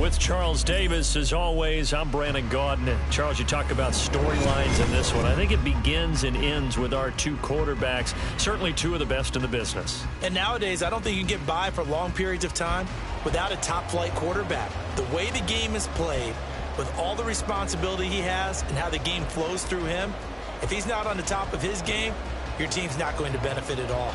With Charles Davis, as always, I'm Brandon Gaudin. Charles, you talk about storylines in this one. I think it begins and ends with our two quarterbacks, certainly two of the best in the business. And nowadays, I don't think you can get by for long periods of time without a top-flight quarterback. The way the game is played, with all the responsibility he has and how the game flows through him, if he's not on the top of his game, your team's not going to benefit at all.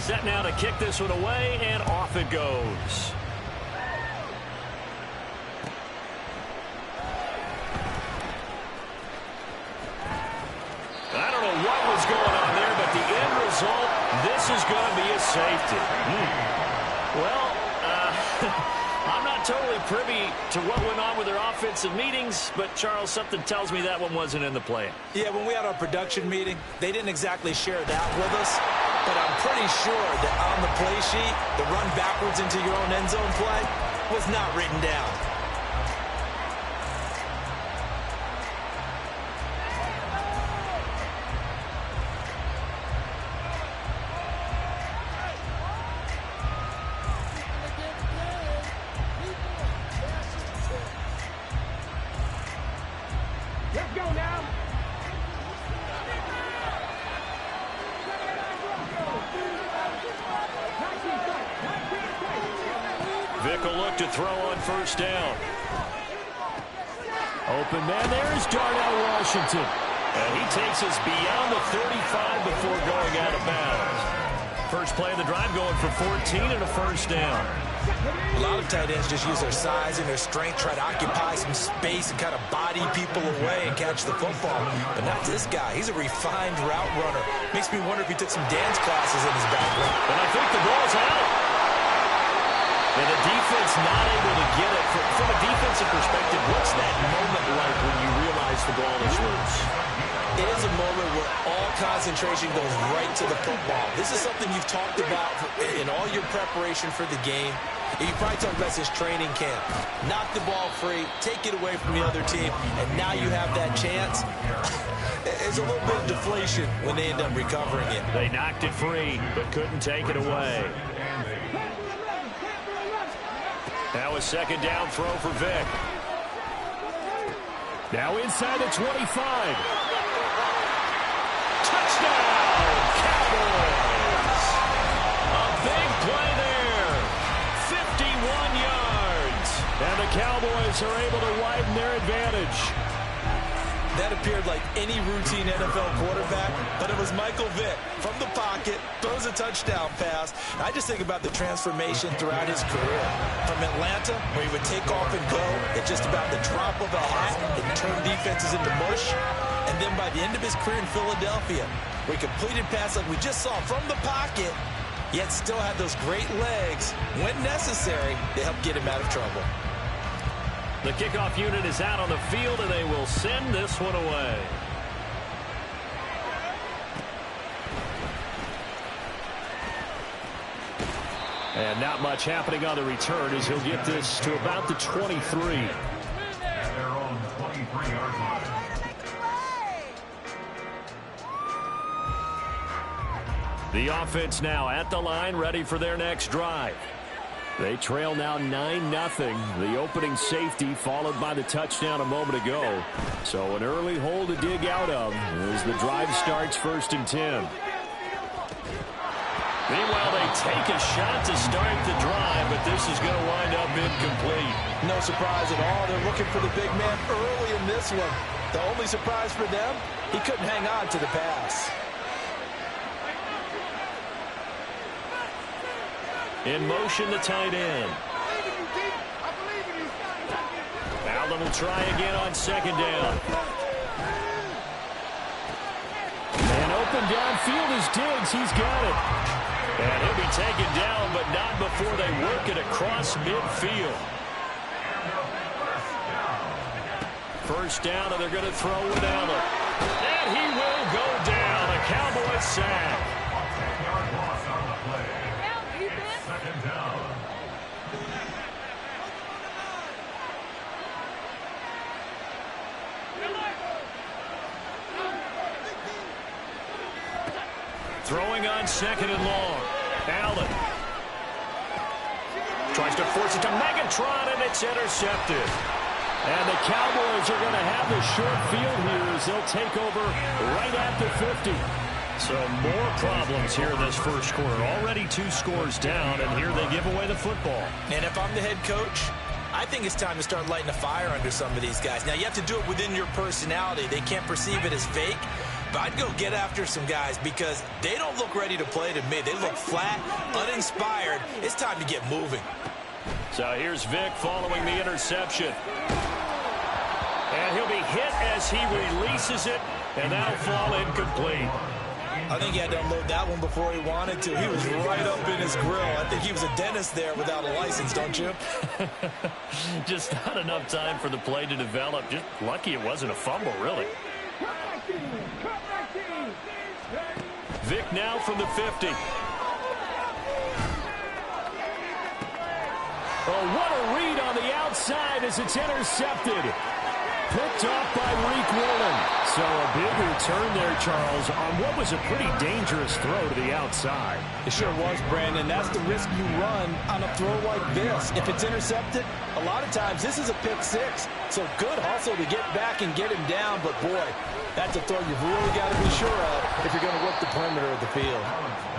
Set now to kick this one away, and off it goes. I don't know what was going on there, but the end result, this is going to be a safety. Well, I'm not totally privy to what went on with their offensive meetings, but, Charles, something tells me that one wasn't in the plan. Yeah, when we had our production meeting, they didn't exactly share that with us. But I'm pretty sure that on the play sheet, the run backwards into your own end zone play was not written down. Let's go now. Vick will look to throw on first down. Open man, there's Darnell Washington. And he takes us beyond the 35 before going out of bounds. First play of the drive going for 14 and a first down. A lot of tight ends just use their size and their strength, try to occupy some space and kind of body people away and catch the football. But not this guy. He's a refined route runner. Makes me wonder if he took some dance classes in his background. And I think the ball's out. And the defense not able to get it. From a defensive perspective, what's that moment like when you realize the ball is loose? It is a moment where all concentration goes right to the football. This is something you've talked about in all your preparation for the game. You probably talked about since training camp. Knock the ball free, take it away from the other team, and now you have that chance. It's a little bit of deflation when they end up recovering it. They knocked it free, but couldn't take it away. Now a second down throw for Vick. Now inside the 25. Touchdown, Cowboys! A big play there. 51 yards. And the Cowboys are able to widen their advantage. That appeared like any routine NFL quarterback, but it was Michael Vick from the pocket, throws a touchdown pass. I just think about the transformation throughout his career. From Atlanta, where he would take off and go at just about the drop of a hat and turn defenses into mush. And then by the end of his career in Philadelphia, where he completed passes like we just saw from the pocket, yet still had those great legs, when necessary, to help get him out of trouble. The kickoff unit is out on the field, and they will send this one away. And not much happening on the return as he'll get this to about the 23. At their own 23-yard line. The offense now at the line, ready for their next drive. They trail now 9-0. The opening safety followed by the touchdown a moment ago. So an early hole to dig out of as the drive starts 1st and 10. Meanwhile, they take a shot to start the drive, but this is going to wind up incomplete. No surprise at all. They're looking for the big man early in this one. The only surprise for them, he couldn't hang on to the pass. In motion, the tight end. Allen will try again on 2nd down. And open downfield is Diggs. He's got it. And he'll be taken down, but not before they work it across midfield. First down, and they're going to throw with Allen. And he will go down. A Cowboys sack. Throwing on second and long. Allen tries to force it to Megatron, and it's intercepted. And the Cowboys are going to have the short field here as they'll take over right at the 50. So more problems here in this first quarter. Already 2 scores down, and here they give away the football. And if I'm the head coach, I think it's time to start lighting a fire under some of these guys. Now, you have to do it within your personality. They can't perceive it as fake. But I'd go get after some guys because they don't look ready to play to me. They look flat, uninspired. It's time to get moving. So here's Vic following the interception. And he'll be hit as he releases it, and that'll fall incomplete. I think he had to unload that one before he wanted to. He was right up in his grill. I think he was a dentist there without a license, don't you? Just not enough time for the play to develop. Just lucky it wasn't a fumble, really. Vic now from the 50. Oh, what a read on the outside as it's intercepted. Picked off by Reek Woolen. So a big return there, Charles, on what was a pretty dangerous throw to the outside. It sure was, Brandon. That's the risk you run on a throw like this. If it's intercepted, a lot of times this is a pick 6. So good hustle to get back and get him down. But, boy, that's a throw you've really got to be sure of if you're going to work the perimeter of the field.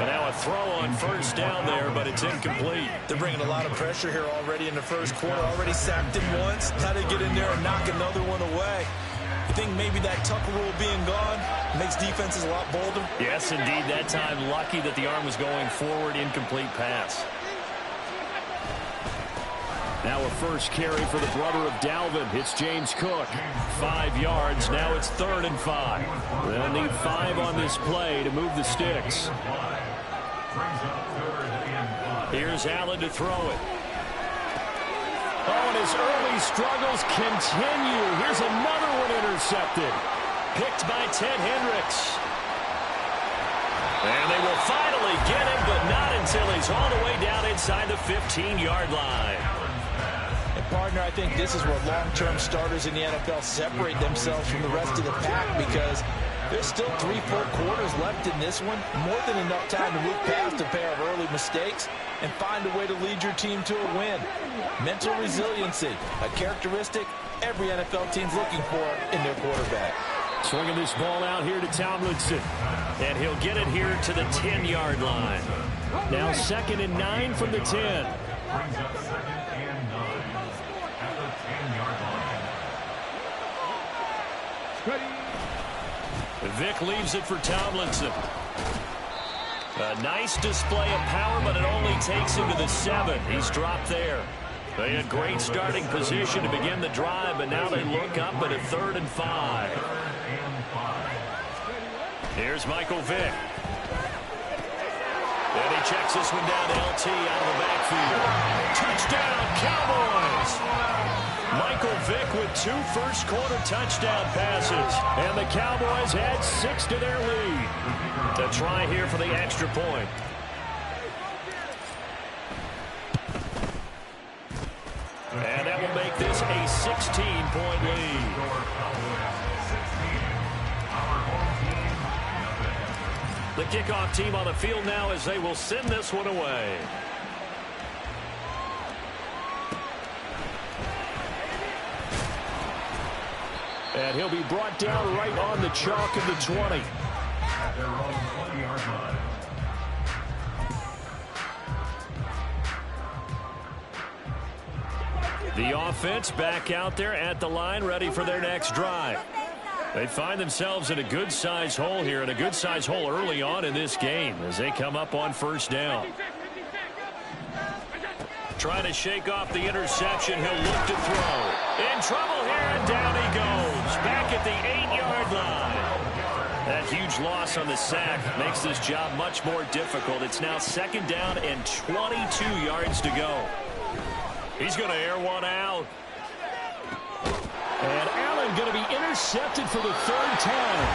And now a throw on first down there, but it's incomplete. They're bringing a lot of pressure here already in the first quarter. Already sacked him once. How to get in there and knock another one away. You think maybe that Tucker rule being gone makes defenses a lot bolder? Yes, indeed. That time, lucky that the arm was going forward. Incomplete pass. Now a first carry for the brother of Dalvin. It's James Cook. 5 yards. Now it's 3rd and 5. They'll need 5 on this play to move the sticks. Here's Allen to throw it. Oh, and his early struggles continue. Here's another one intercepted. Picked by Ted Hendricks. And they will finally get him, but not until he's all the way down inside the 15-yard line. And, partner, I think this is where long-term starters in the NFL separate themselves from the rest of the pack because there's still 3 full quarters left in this one. More than enough time to move past a pair of early mistakes and find a way to lead your team to a win. Mental resiliency, a characteristic every NFL team's looking for in their quarterback. Swinging this ball out here to Tomlinson. And he'll get it here to the 10-yard line. Now 2nd and 9 from the 10. Brings up 2nd and 9 at the 10-yard line. Vic leaves it for Tomlinson. A nice display of power, but it only takes him to the 7. He's dropped there. They had great starting position to begin the drive, but now they look up at a 3rd and 5. Here's Michael Vick. And he checks this one down to LT out of the backfield. Touchdown, Cowboys! Michael Vick with 2 first-quarter touchdown passes. And the Cowboys add 6 to their lead. To try here for the extra point. And that will make this a 16-point lead. The kickoff team on the field now as they will send this one away. And he'll be brought down right on the chalk of the 20. At their own 20-yard line. The offense back out there at the line, ready for their next drive. They find themselves in a good-sized hole here, and a good-sized hole early on in this game as they come up on first down. Trying to shake off the interception. He'll look to throw. In trouble here, and down he goes. Back at the 8-yard line. That huge loss on the sack makes this job much more difficult. It's now 2nd down and 22 yards to go. He's going to air one out. And Allen going to be intercepted for the 3rd time.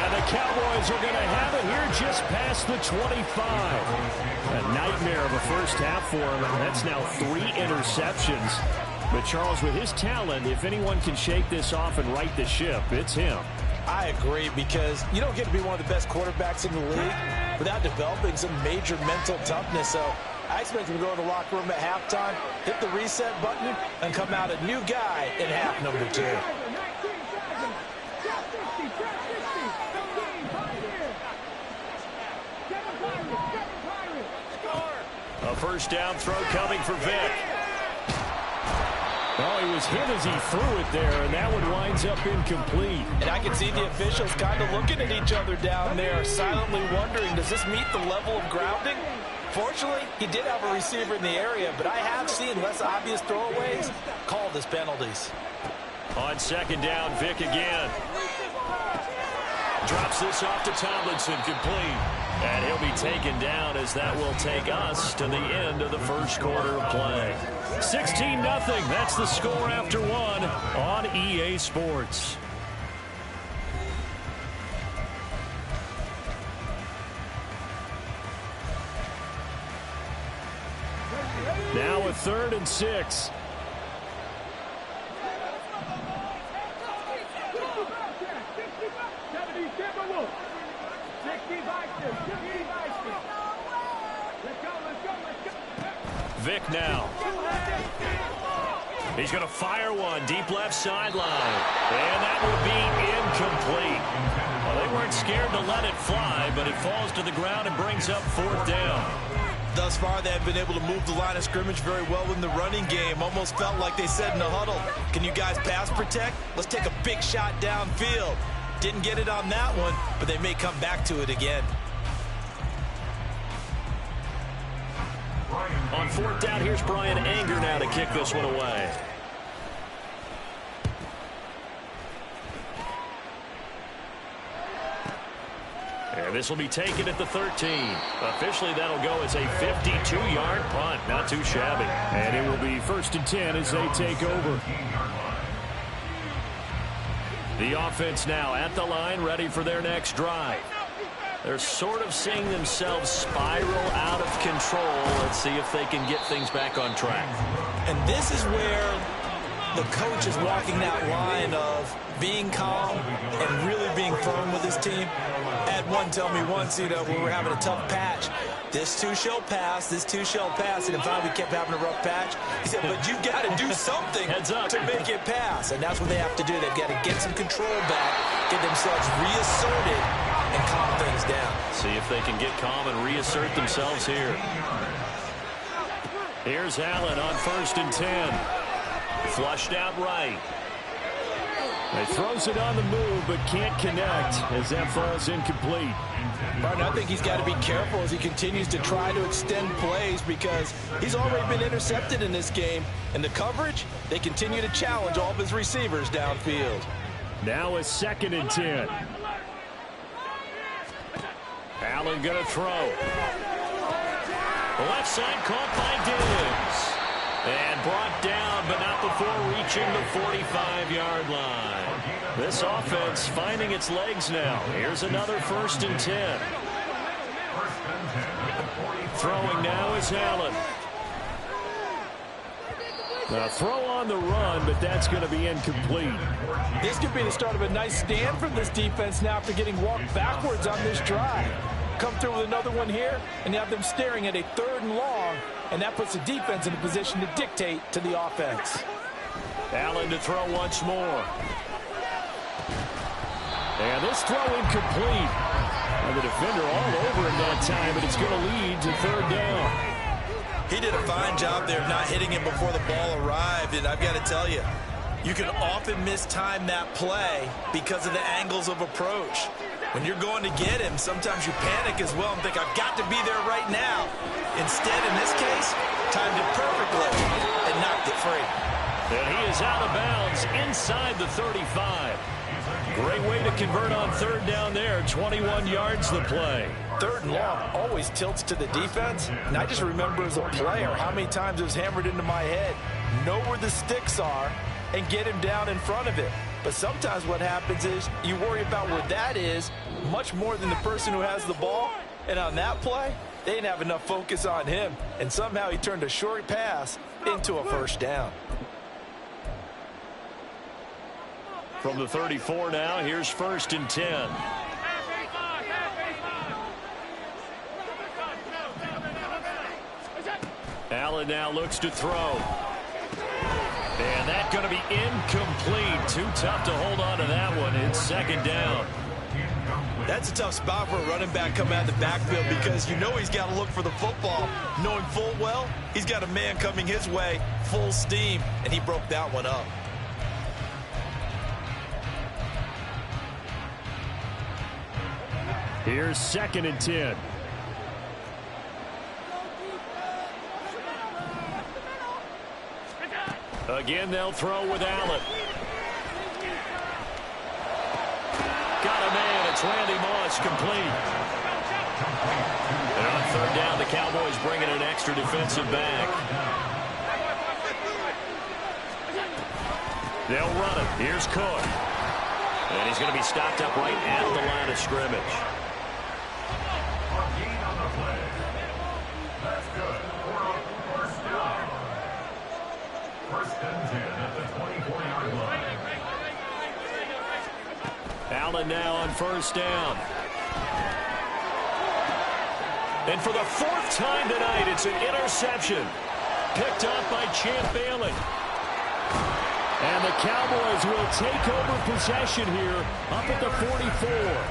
And the Cowboys are going to have it here just past the 25. A nightmare of a first half for him. That's now 3 interceptions. But Charles, with his talent, if anyone can shake this off and right the ship, it's him. I agree, because you don't get to be one of the best quarterbacks in the league without developing some major mental toughness. So I expect him to go to the locker room at halftime, hit the reset button, and come out a new guy in half number 2. A first down throw coming for Vic. Oh, he was hit as he threw it there, and that one winds up incomplete. And I can see the officials kind of looking at each other down there, silently wondering, does this meet the level of grounding? Fortunately, he did have a receiver in the area, but I have seen less obvious throwaways called as penalties. On second down, Vic again. Drops this off to Tomlinson, complete. And he'll be taken down as that will take us to the end of the first quarter of play. 16-0, that's the score after 1 on EA Sports. Now a 3rd and 6. Vic now. He's going to fire one deep left sideline. And that will be incomplete. Well, they weren't scared to let it fly, but it falls to the ground and brings up 4th down. Thus far, they have been able to move the line of scrimmage very well in the running game. Almost felt like they said in the huddle, can you guys pass protect? Let's take a big shot downfield. Didn't get it on that one, but they may come back to it again. On 4th down, here's Brian Anger now to kick this one away. And this will be taken at the 13. Officially, that'll go as a 52-yard punt. Not too shabby. And it will be 1st and 10 as they take over. The offense now at the line, ready for their next drive. They're sort of seeing themselves spiral out of control. Let's see if they can get things back on track. And this is where the coach is walking that line of being calm and really being firm with his team. I had one tell me once, when we were having a tough patch, this too shall pass, this too shall pass, and finally we kept having a rough patch. He said, but you've got to do something to make it pass, and that's what they have to do. They've got to get some control back, get themselves reasserted, and calm things down. See if they can get calm and reassert themselves here. Here's Allen on 1st and 10. Flushed out right. He throws it on the move, but can't connect as that falls incomplete. Martin, I think he's got to be careful as he continues to try to extend plays because he's already been intercepted in this game. And the coverage, they continue to challenge all of his receivers downfield. Now a 2nd and 10. Allen going to throw. Left side caught by Diggs. And brought down, but not before reaching the 45-yard line. This offense finding its legs now. Here's another 1st and 10. Throwing now is Allen. Now throw on the run, but that's going to be incomplete. This could be the start of a nice stand from this defense now after getting walked backwards on this drive. Come through with another one here, and you have them staring at a 3rd and long, and that puts the defense in a position to dictate to the offense. Allen to throw once more. And this throw incomplete. And the defender all over him that time, but it's going to lead to 3rd down. He did a fine job there of not hitting him before the ball arrived, and I've got to tell you, you can often mistime that play because of the angles of approach. When you're going to get him, sometimes you panic as well and think, I've got to be there right now. Instead, in this case, timed it perfectly and knocked it free. And he is out of bounds inside the 35. Great way to convert on 3rd down there. 21 yards the play. 3rd and long always tilts to the defense. And I just remember as a player how many times it was hammered into my head. Know where the sticks are and get him down in front of it. But sometimes what happens is you worry about where that is much more than the person who has the ball. And on that play, they didn't have enough focus on him. And somehow he turned a short pass into a 1st down. From the 34 now, here's 1st and 10. Allen now looks to throw. And that's going to be incomplete. Too tough to hold on to that one. It's second down. That's a tough spot for a running back coming out of the backfield because you know he's got to look for the football, knowing full well he's got a man coming his way full steam, and he broke that one up. Here's 2nd and 10. Again, they'll throw with Allen. Got a man. It's Randy Moss, complete. And on 3rd down, the Cowboys bringing an extra defensive back. They'll run it. Here's Cook. And he's going to be stopped up right at the line of scrimmage. That's good. First down. 1st and 10 at the 24-yard line. Allen now on 1st down. And for the 4th time tonight, it's an interception. Picked up by Champ Bailey. And the Cowboys will take over possession here up at the 44.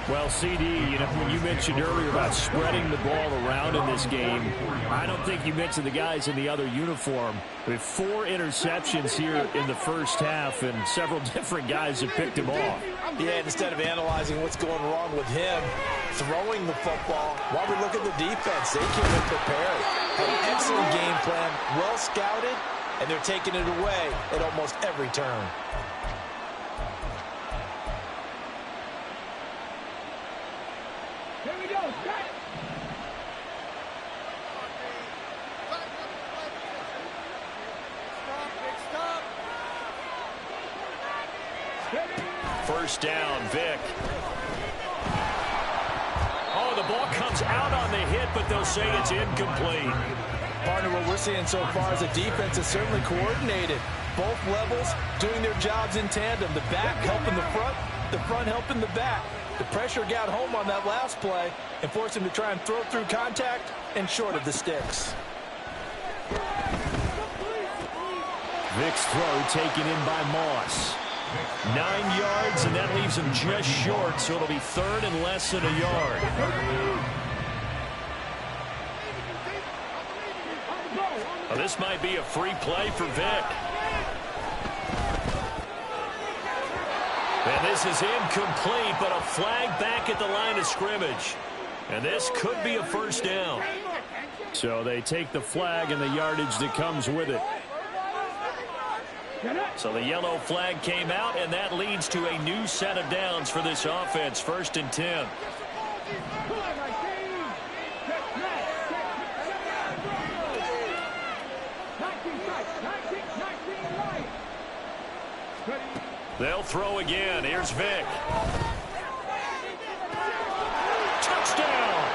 Well, CD, you know, when you mentioned earlier about spreading the ball around in this game, I don't think you mentioned the guys in the other uniform. We have 4 interceptions here in the first half, and several different guys have picked him off. Yeah, instead of analyzing what's going wrong with him, throwing the football, while we look at the defense, they came in prepared. Had an excellent game plan, well scouted, and they're taking it away at almost every turn. Here we go. Stop. 1st down, Vick. Oh, the ball comes out on the hit, but they'll say it's incomplete. Partner, what we're seeing so far is the defense is certainly coordinated. Both levels doing their jobs in tandem. The back helping the front helping the back. The pressure got home on that last play and forced him to try and throw through contact and short of the sticks. Vick's throw taken in by Moss. 9 yards, and that leaves him just short, so it'll be 3rd and less than a yard. Well, this might be a free play for Vick. And this is incomplete, but a flag back at the line of scrimmage. And this could be a 1st down. So they take the flag and the yardage that comes with it. So the yellow flag came out, and that leads to a new set of downs for this offense. 1st and 10. They'll throw again. Here's Vick. Touchdown!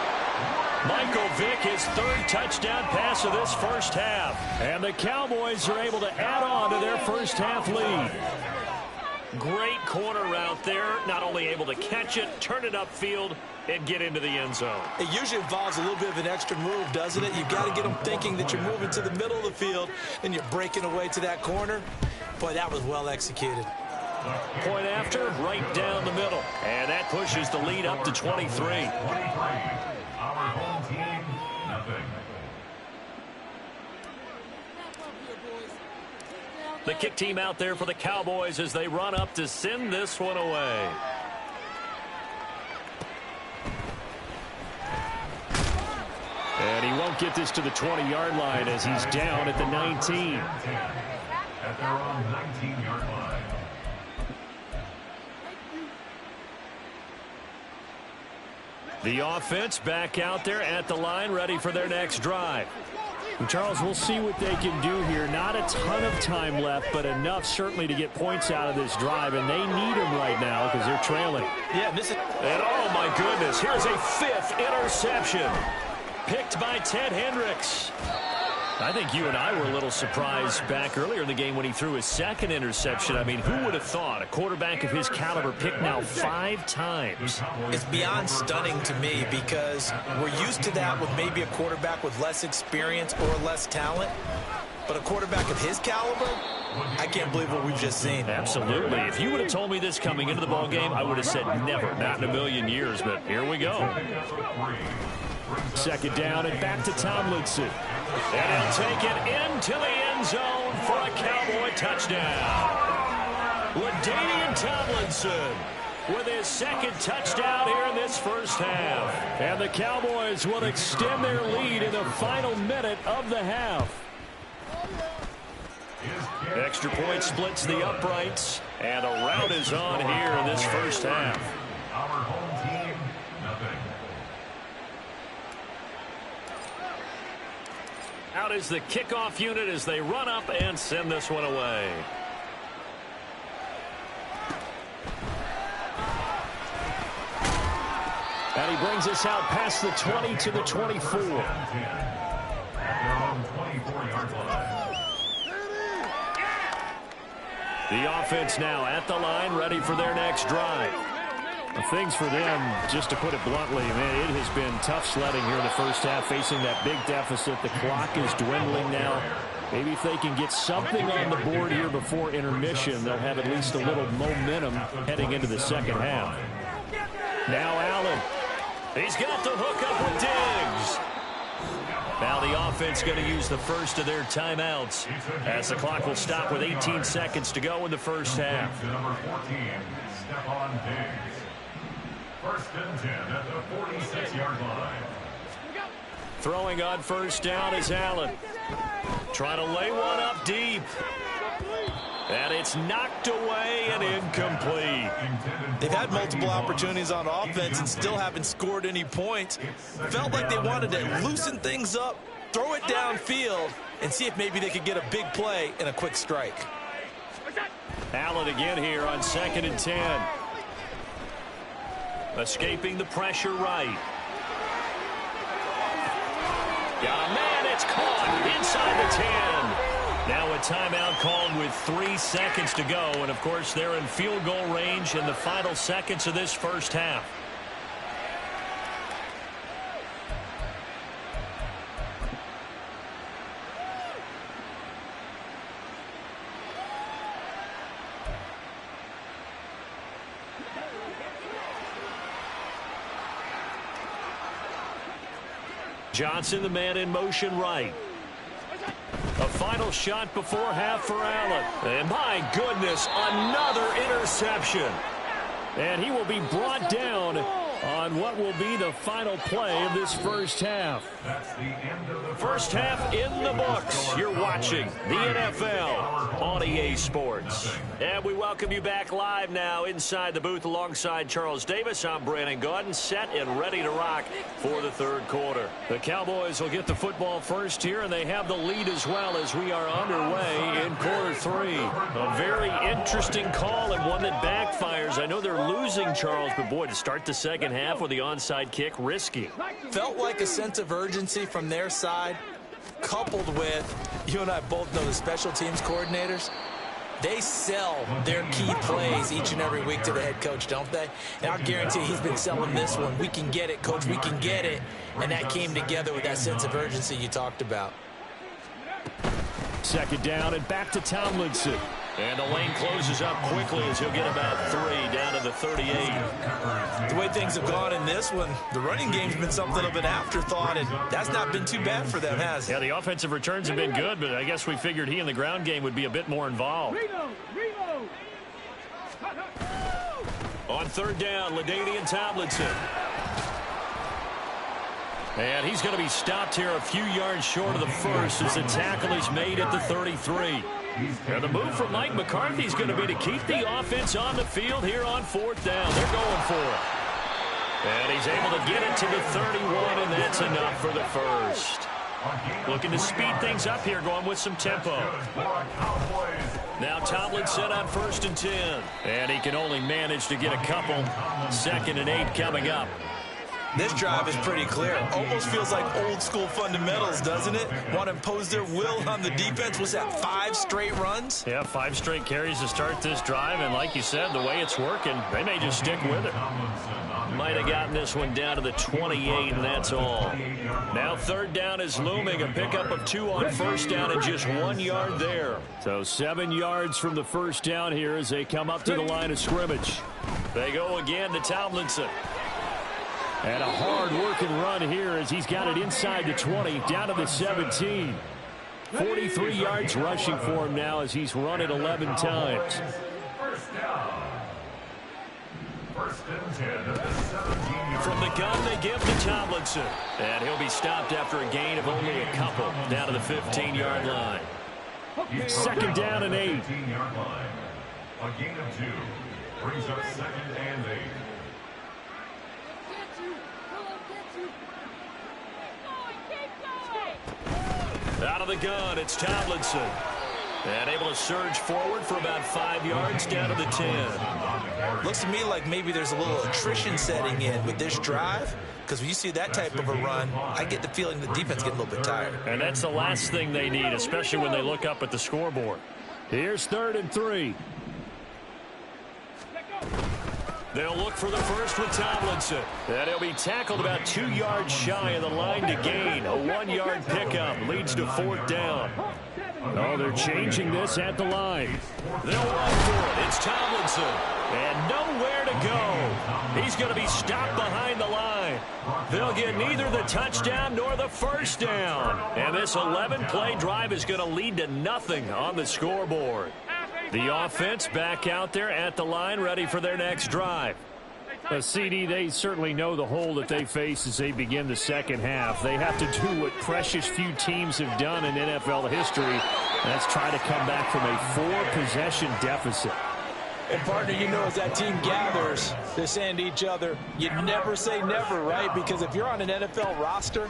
Michael Vick, his 3rd touchdown pass of this first half. And the Cowboys are able to add on to their first half lead. Great corner route there. Not only able to catch it, turn it upfield, and get into the end zone. It usually involves a little bit of an extra move, doesn't it? You've got to get them thinking that you're moving to the middle of the field and you're breaking away to that corner. Boy, that was well executed. Point after, right down the middle. And that pushes the lead up to 23. 23. Our home team, nothing. The kick team out there for the Cowboys as they run up to send this one away. And he won't get this to the 20-yard line as he's down at the 19. At their own 19-yard line. The offense back out there at the line, ready for their next drive. And Charles, we'll see what they can do here. Not a ton of time left, but enough certainly to get points out of this drive, and they need them right now because they're trailing. Yeah, this is... And oh my goodness, here's a 5th interception. Picked by Ted Hendricks. I think you and I were a little surprised back earlier in the game when he threw his second interception. I mean, who would have thought a quarterback of his caliber picked now 5 times? It's beyond stunning to me because we're used to that with maybe a quarterback with less experience or less talent. But a quarterback of his caliber, I can't believe what we've just seen. Absolutely. If you would have told me this coming into the ball game, I would have said never, not in a million years. But here we go. Second down and back to Tomlinson. And he'll take it into the end zone for a Cowboy touchdown. LaDainian Tomlinson with his second touchdown here in this first half. And the Cowboys will extend their lead in the final minute of the half. Extra point splits the uprights, and a rout is on here in this first half. Our home team, nothing. Out is the kickoff unit as they run up and send this one away. And he brings us out past the 20 to the 24. At their own 24-yard line. The offense now at the line, ready for their next drive. Things for them, just to put it bluntly, man, it has been tough sledding here in the first half, facing that big deficit. The clock is dwindling now. Maybe if they can get something on the board here before intermission, they'll have at least a little momentum heading into the second half. Now Allen. He's got the hook up with Diggs. Now the offense going to use the first of their timeouts as the clock will stop with 18 seconds to go in the first half. To number 14, Stephon Diggs. First and 10 at the 46-yard line. Throwing on first down is Allen. Trying to lay one up deep. And it's knocked away and incomplete. They've had multiple opportunities on offense and still haven't scored any points. Felt like they wanted to loosen things up, throw it downfield, and see if maybe they could get a big play and a quick strike. Allen again here on 2nd and 10. Escaping the pressure right. Got a man, it's caught inside the 10. Now a timeout called with 3 seconds to go. And, of course, they're in field goal range in the final seconds of this first half. Johnson, the man in motion right. A final shot before half for Allen. And my goodness, another interception. And he will be brought down on what will be the final play of this first half. That's the end of the First half in the books. You're watching the NFL on EA Sports. And we welcome you back live now inside the booth alongside Charles Davis. I'm Brandon Gaudin, set and ready to rock for the third quarter. The Cowboys will get the football first here, and they have the lead as well as we are underway in quarter 3. A very interesting call and one that backfires. I know they're losing, Charles, but boy, to start the second half with the onside kick, risky. Felt like a sense of urgency from their side, coupled with, you and I both know the special teams coordinators, they sell their key plays each and every week to the head coach, don't they? And I guarantee he's been selling this one. We can get it, coach, we can get it. And that came together with that sense of urgency you talked about. Second down and back to Tomlinson. And the lane closes up quickly as he'll get about 3 down to the 38. The way things have gone in this one, the running game's been something of an afterthought, and that's not been too bad for them, has it? Yeah, the offensive returns have been good, but I guess we figured he in the ground game would be a bit more involved. On third down, LaDainian Tomlinson. And he's going to be stopped here a few yards short of the first as the tackle is made at the 33. And the move from Mike McCarthy is going to be to keep the offense on the field here on fourth down. They're going for it. And he's able to get it to the 31, and that's enough for the first. Looking to speed things up here, going with some tempo. Now Tomlinson on 1st and 10. And he can only manage to get a couple. 2nd and 8 coming up. This drive is pretty clear. Almost feels like old school fundamentals, doesn't it? Want to impose their will on the defense. Was that 5 straight runs? Yeah, 5 straight carries to start this drive, and like you said, the way it's working, they may just stick with it. Might have gotten this one down to the 28, and that's all. Now third down is looming. A pickup of 2 on first down and just 1 yard there. So 7 yards from the first down here as they come up to the line of scrimmage. They go again to Tomlinson. And a hard-working run here as he's got it inside the 20, down to the 17. 43 yards rushing for him now as he's run it 11 times. First down. First and 10 at the 17-yard From the gun, they give to Tomlinson. And he'll be stopped after a gain of only a couple, down to the 15-yard line. Second down and 8. 15-yard line. A gain of 2 brings up second and 8. Out of the gun, it's Tomlinson. And able to surge forward for about 5 yards down to the 10. Looks to me like maybe there's a little attrition setting in with this drive, because when you see that type of a run, I get the feeling the defense getting a little bit tired. And that's the last thing they need, especially when they look up at the scoreboard. Here's 3rd and 3. They'll look for the first with Tomlinson. And he'll be tackled about 2 yards shy of the line to gain. A 1-yard pickup leads to 4th down. Oh, they're changing this at the line. They'll run for it. It's Tomlinson. And nowhere to go. He's going to be stopped behind the line. They'll get neither the touchdown nor the first down. And this 11-play drive is going to lead to nothing on the scoreboard. The offense back out there at the line, ready for their next drive. CD, they certainly know the hole that they face as they begin the second half. They have to do what precious few teams have done in NFL history, and that's try to come back from a 4-possession deficit. And, partner, you know, as that team gathers, they're saying to each other, you never say never, right? Because if you're on an NFL roster,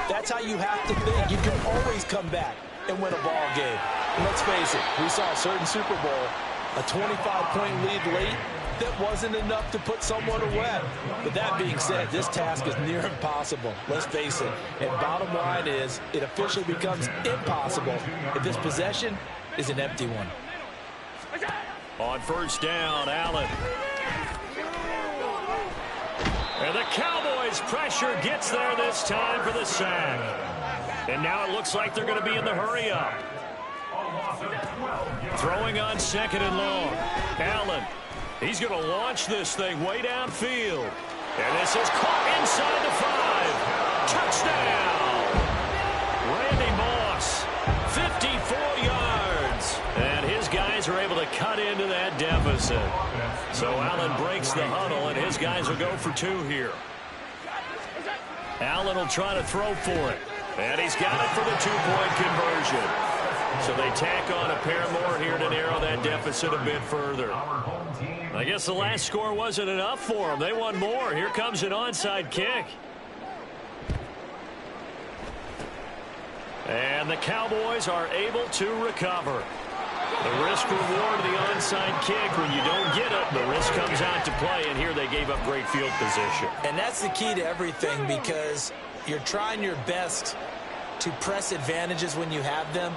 that's how you have to think. You can always come back and win a ball game. And let's face it, we saw a certain Super Bowl, a 25-point lead late, that wasn't enough to put someone away. But that being said, this task is near impossible. Let's face it. And bottom line is, it officially becomes impossible if this possession is an empty one. On first down, Allen. And the Cowboys' pressure gets there this time for the sack. And now it looks like they're going to be in the hurry-up. Throwing on 2nd and long. Allen. He's going to launch this thing way downfield. And this is caught inside the 5. Touchdown! Randy Moss, 54 yards. And his guys are able to cut into that deficit. So Allen breaks the huddle, and his guys will go for 2 here. Allen will try to throw for it. And he's got it for the 2-point conversion. So they tack on a pair more here to narrow that deficit a bit further. I guess the last score wasn't enough for them. They want more. Here comes an onside kick. And the Cowboys are able to recover. The risk reward of the onside kick, when you don't get it, the risk comes out to play, and here they gave up great field position. And that's the key to everything, because you're trying your best to press advantages when you have them.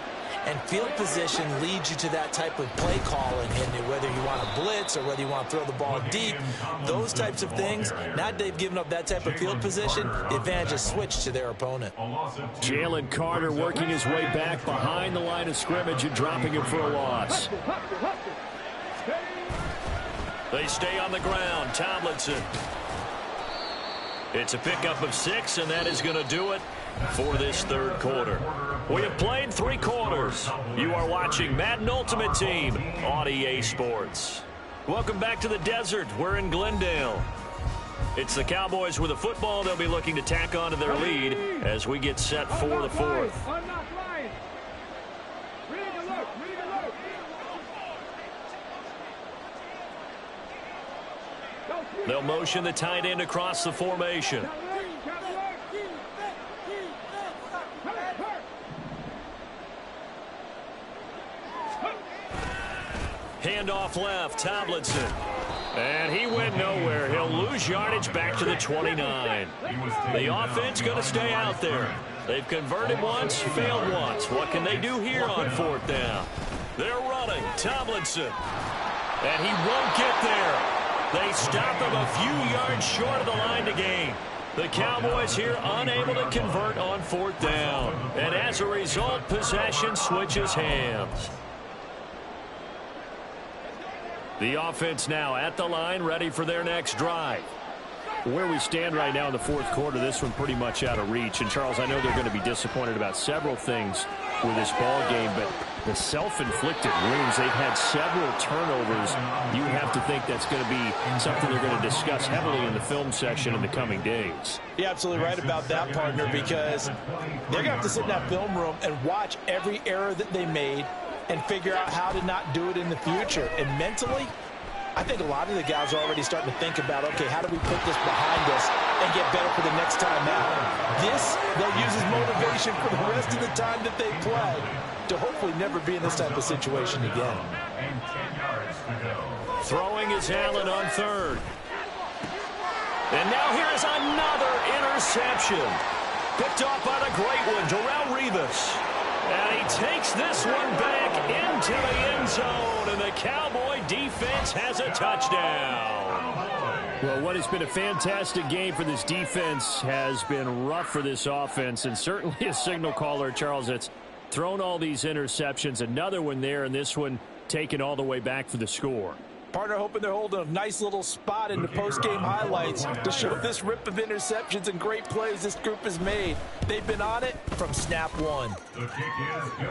And field position leads you to that type of play calling, and whether you want to blitz or whether you want to throw the ball deep, those types of things. Now they've given up that type of field position, the advantage is switched to their opponent. Jalen Carter working his way back behind the line of scrimmage and dropping him for a loss. They stay on the ground. Tomlinson. It's a pickup of 6, and that is going to do it for this 3rd quarter. We have played 3 quarters. You are watching Madden Ultimate Team on EA Sports. Welcome back to the desert. We're in Glendale. It's the Cowboys with a football. They'll be looking to tack on to their lead as we get set for the 4th. I'm not lying. Read the look. Read the look. They'll motion the tight end across the formation. Handoff left, Tomlinson. And he went nowhere. He'll lose yardage back to the 29. The offense going to stay out there. They've converted once, failed once. What can they do here on fourth down? They're running. Tomlinson. And he won't get there. They stop him a few yards short of the line to gain. The Cowboys here unable to convert on fourth down. And as a result, possession switches hands. The offense now at the line, ready for their next drive. Where we stand right now in the fourth quarter, this one pretty much out of reach. And, Charles, I know they're going to be disappointed about several things with this ball game, but the self-inflicted wounds, they've had several turnovers. You have to think that's going to be something they're going to discuss heavily in the film section in the coming days. You're absolutely right about that, partner, because they're going to have to sit in that film room and watch every error that they made and figure out how to not do it in the future. And mentally, I think a lot of the guys are already starting to think about, okay, how do we put this behind us and get better for the next time out? This, they'll use as motivation for the rest of the time that they play to hopefully never be in this type of situation again. Throwing is Allen on third. And now here is another interception. Picked off by the great one, Darrelle Revis. And he takes this one back into the end zone, and the Cowboy defense has a touchdown. Well, what has been a fantastic game for this defense has been rough for this offense, and certainly a signal caller, Charles, that's thrown all these interceptions. Another one there, and this one taken all the way back for the score. Partner hoping they're holding a nice little spot in the post-game highlights to show this rip of interceptions and great plays this group has made. They've been on it from snap one.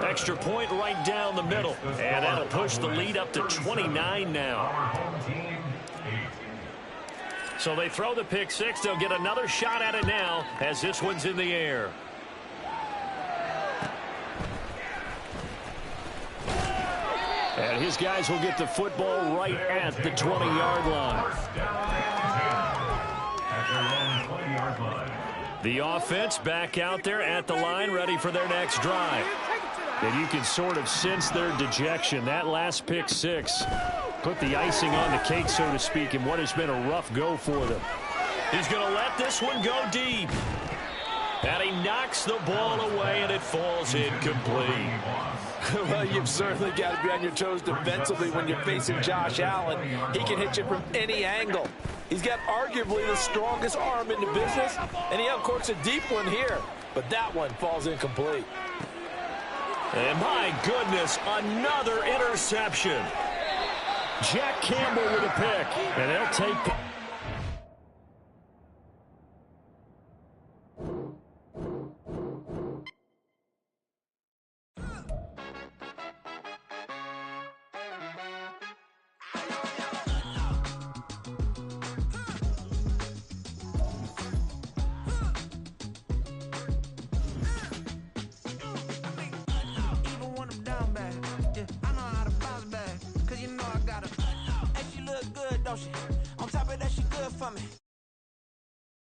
Extra point right down the middle. And that'll push the lead up to 29 now. So they throw the pick six. They'll get another shot at it now as this one's in the air. And his guys will get the football right at the 20-yard line. The offense back out there at the line, ready for their next drive. And you can sort of sense their dejection. That last pick six put the icing on the cake, so to speak, in what has been a rough go for them. He's going to let this one go deep. And he knocks the ball away, and it falls incomplete. Well, you've certainly got to be on your toes defensively when you're facing Josh Allen. He can hit you from any angle. He's got arguably the strongest arm in the business, and he uncorks a deep one here. But that one falls incomplete. And my goodness, another interception. Jack Campbell with a pick, and they'll take... On top of that, she good for me.